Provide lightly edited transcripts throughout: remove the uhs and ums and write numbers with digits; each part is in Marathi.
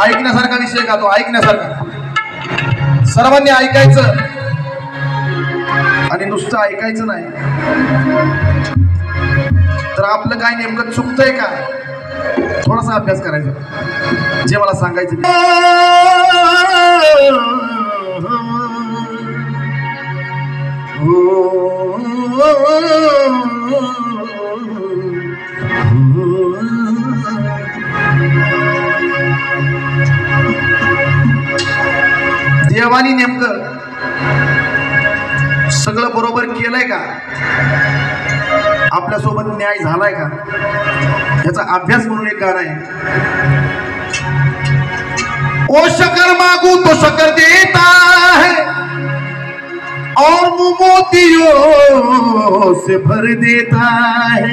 ऐकण्यासारखा विषय का तो, ऐकण्यासारखा. सर्वांनी ऐकायचं आणि नुसतं ऐकायचं नाही. तर आपलं काय नेमकं चुकतंय का थोडासा अभ्यास करायचा जे मला सांगायचं. देवानी नेमकं सगळं बरोबर केलंय का, आपल्यासोबत न्याय झालाय का, याचा अभ्यास म्हणून एक गाणं आहे. ओ शकर मांगू तो शकर देता है और मोतियों से भर देता है.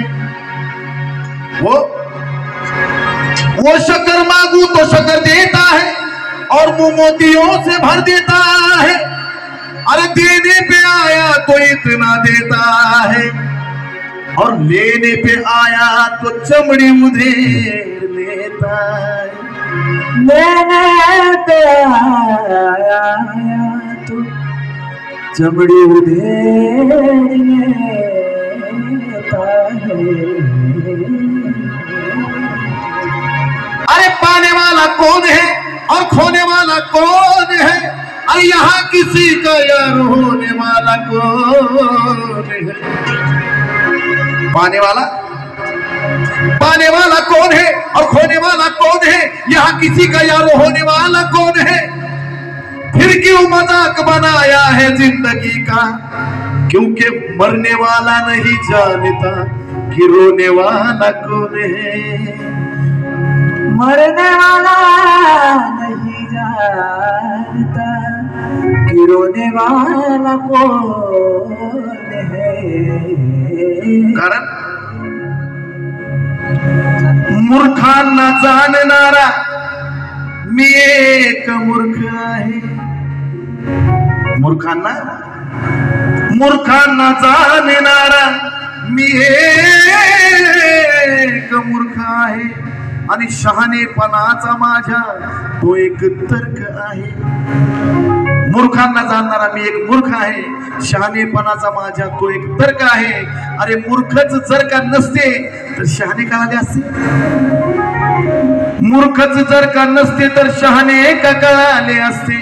वो शकर मांगू तो शकर देता है और मोतियों से भर देता है. अरे देने पे आया तो इतना देता है और लेने पे आया तो चमड़ी उधेर लेता है. लेने पे आया तो चमड़ी उधेर लेता है. अरे पाने वाला कौन है और खोने वाला कौन है. अरे यहाँ किसी का यार होने वाला कौन है. पाने वाला कौन है और खोने वाला कौन है. यहाँ किसी का यार होने वाला कौन है. फिर क्यों मजाक बनाया है जिंदगी का, क्योंकि मरने वाला नहीं जानता कि रोने वाला कौन है. मरने वाला नहीं जानता कि रोने वाला कौन है. कारण मूर्खांना जाणणारा मी एक मूर्ख आहे. मूर्खांना जाणणारा मी एक मूर्ख आहे आणि शहाणेपणाचा माझा तो एक तर्क आहे. मूर्खांना जाणणारा मी एक मूर्ख आहे, शहाणेपणाचा माझा तो एक तर्क आहे. अरे मूर्खच जर का नसते तर शहाणे का आले असते. मूर्खच जर का नसते तर शहाणे का कळाले असते.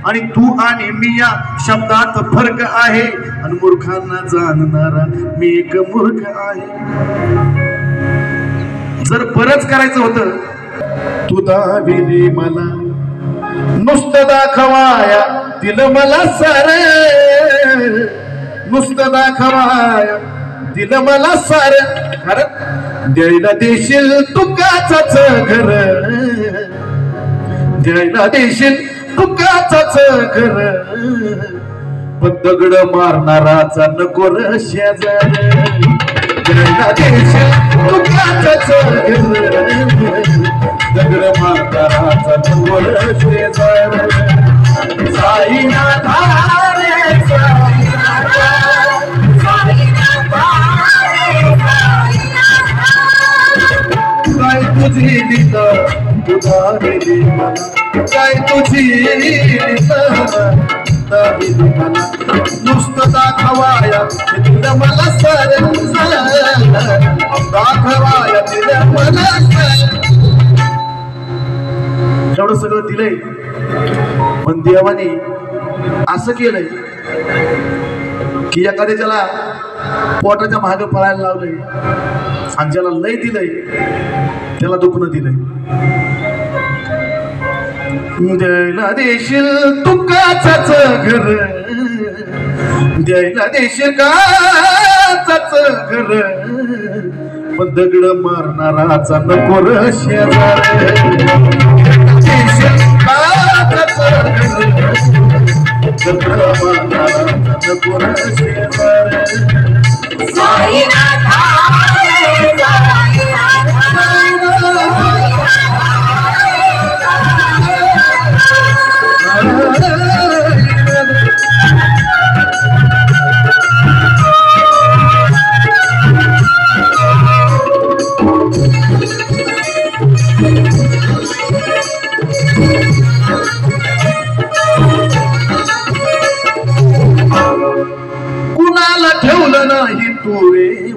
आणि तू आणि मी या शब्दात फरक आहे आणि मूर्खांना जाणणारा मी एक मूर्ख आहे. जर बरंच करायचं होतं तू दाविली मला नुसतं दाखवाया दिलं मला सार. नुसतं दाखवाया दिलं मला सार. कारण द्यायला देशील तुकाच घर, द्यायला देशील तुकाच घर, पण दगड मारणाराचा नको र शेजार. द्यायला देशील तुकाच घर, दगड मारणाराचा नको र शेजार. साईनाथ काय तुझी लिहिता उदारी मला, काय तुझी लिहिता मला. नुसतं दाखवाया दिलं मला सर, दाखवाया दिलं मला सर. एवढं सगळं दिलंय पण देवाने असं केलंय की एखाद्याला पोटाच्या मागे पळायला लावलंय आणि ज्याला लय दिलंय त्याला दुखणं दिलंय. द्यायला देशील तुकाच घर, द्यायला देशील काच घर, पण दगड मारणाराचा नको र शेजार. देशील काच घर, दगड मारणाराचा नको र शेजार.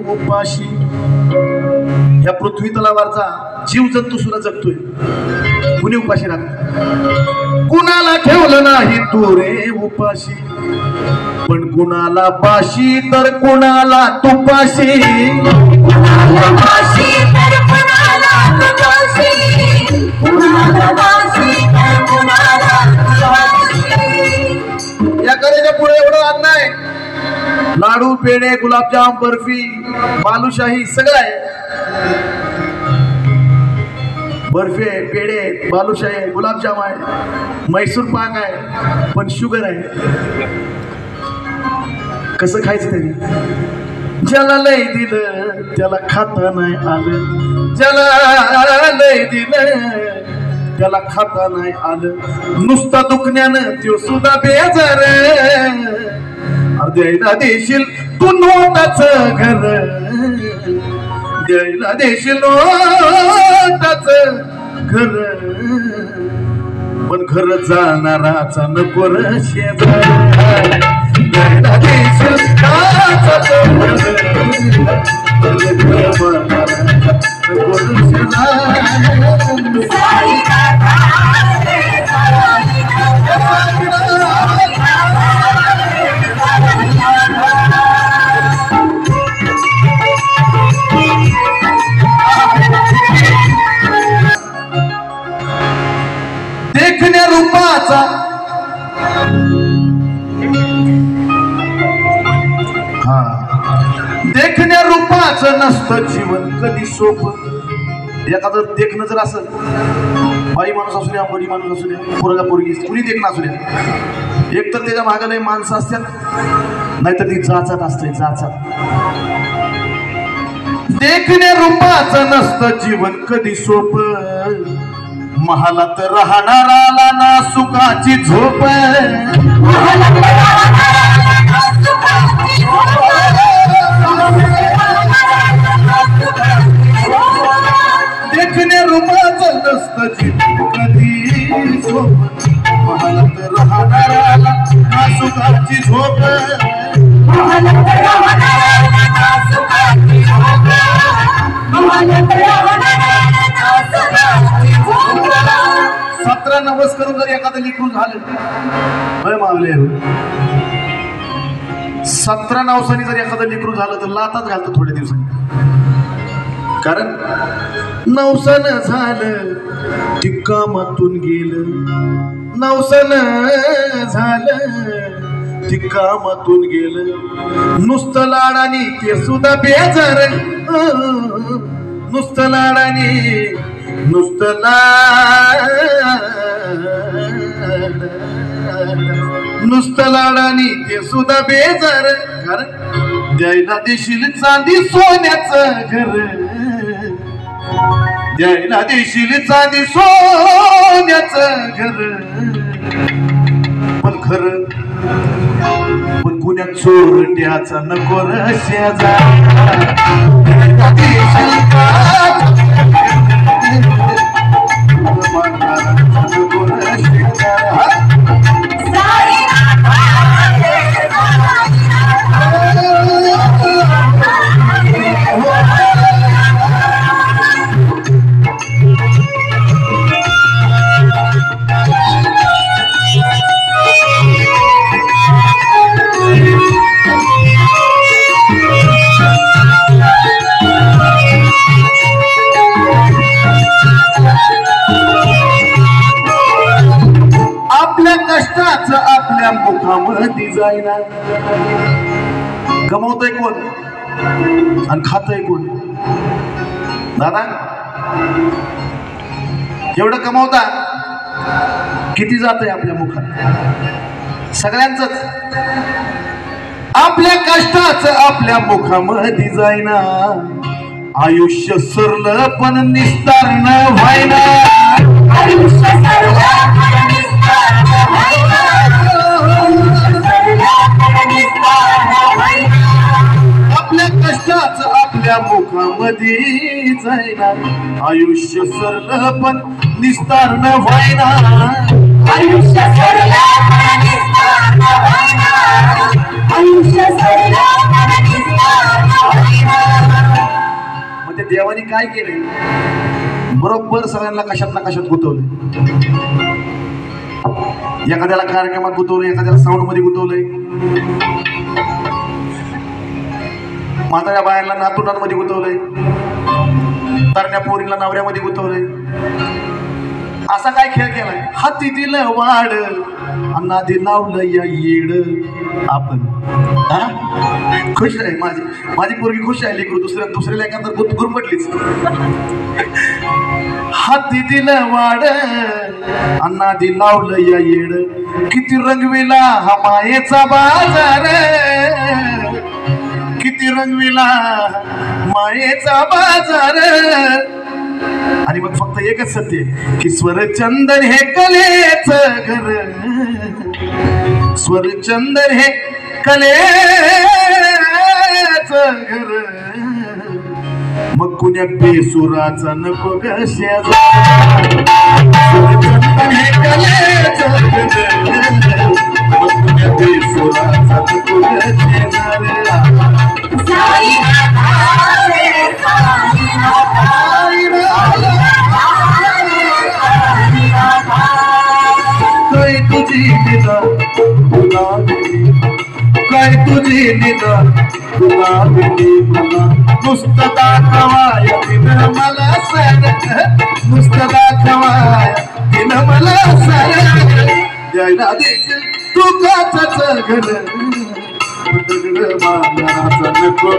उपाशी. या पृथ्वी तलावरचा जीव जंतू सुद्धा जगतोय, कुणी उपाशी राहत. कुणाला ठेवलं नाही तू रे उपाशी, पण कुणाला पाशी तर कुणाला तुपाशी. या कलेच्या पुढे एवढं अन्न आहे. लाडू, पेढे, गुलाबजाम, बर्फी, बालुशाही सगळं आहे. बर्फी आहे, पेढे आहेत, बालुशाही आहे, गुलाबजाम आहे, मैसूर पाक आहे, पण शुगर आहे. कसं खायचं तरी? ज्याला लय दिलं त्याला खाता नाही आलं, ज्याला लय दिलं त्याला खाता नाही आलं. नुसता दुखण्यानं त्यो सुद्धा बेजार. द्यायला देशील तू नोटाचं घर, द्यायला देशील नोटाचं घर, पण घर जाणाराचा नको र शेजार. द्यायला देशील नोटाचं घर, नको र शेजार. देखण्या रूपाचा देखण्या रूपाचं नसतं जीवन कधी सोपं. एखादं देखणं जर असेल, बाई माणूस असू द्या, बडी माणूस असू द्या, पोरगा पोरगी कुणी देखणं असू द्या, एक तर त्याच्या मागे लय माणसं असतात, नाहीतर ती जाचात असते जाचात. देखण्या रूपाचं नसतं जीवन कधी सोपं, महालात राहणाराला ना सुखाची झोप. देखण्या रूपाचं नसतं जीवन कधी झोप, महालात राहणाराला ना सुखाची झोप. सतरा नवस करून जर एखादं लिखून झालं, मावले 17 नवसांनी जर एखादं लिखून झालं तर लातात घालतो थोड्या दिवसांनी. कारण नवसानं झालं ती कामातून गेलं, नवसानं झालं ती कामातून गेलं. नुसतं लाडानी ते सुद्धा बेजार, नुसतं लाडानी नुसतं नुसतं लाडानी ते सुद्धा बेजार. कारण द्यायला देशील चांदी सोन्याचं घर, द्यायला देशील चांदी सोन्याचं घर, पण खरं पण कुण्या चोरट्याचा नको र शेजार. कष्टाचं आपल्या मुखामध्ये जायना. कमवतोय कोण आणि खातोय कोण? दादा एवढं कमवता किती जातंय आपल्या मुखात? सगळ्यांचंच. आपल्या कष्टाचं आपल्या मुखामध्ये जायना. आयुष्य सरलं पण निस्तारण व्हायना. आपल्या कष्टाचं आपल्या मुखामध्ये जायना. आयुष्य सरलं पण निस्तारण व्हायना. आयुष्य सरलं पण निस्तारण व्हायना. आयुष्य सरलं पण निस्तारण मग ते देवानी काय केले, बरोबर सगळ्यांना कशात ना कशात गुंतवले. एखाद्याला कार्यक्रमात गुंतवलंय, एखाद्याला साऊंड मध्ये गुंतवलंय, म्हाताऱ्या बायांना नातुंडांमध्ये गुंतवलंय, तरण्या पोरीला नवऱ्यामध्ये गुंतवलंय. असा काय खेळ केलाय? हाती दिलं वाड नादी लावलं या येड. आपण खुश आहे, माझी पोरगी खुश आहे, लेकरू दुसऱ्याला एखादं गुरमटलीच. हाती दिलं वाड नादी लावलं या येड, किती रंगविला हा मायेचा बाजार, किती रंगविला मायेचा बाजार. आणि मग फक्त एकच सत्य की स्वरचंदन हे कलेच घर, स्वरचंदन हे कलेच घर. मग कुण्या बेसुराचा नको ग शेजार, स्वरचंदन हे कलेच घर, मग कुण्या बेसुराचा नको ग शेजार. काय तुझी निदा गुलाबी, काय तुझी निदा गुलाबी मला, नुसतं दाखवाया तिनं मला सर, नुसतं दाखवाया तिनं मला सर. द्यायला देखील तू काचच घर, दगड बांधण्याचा नको.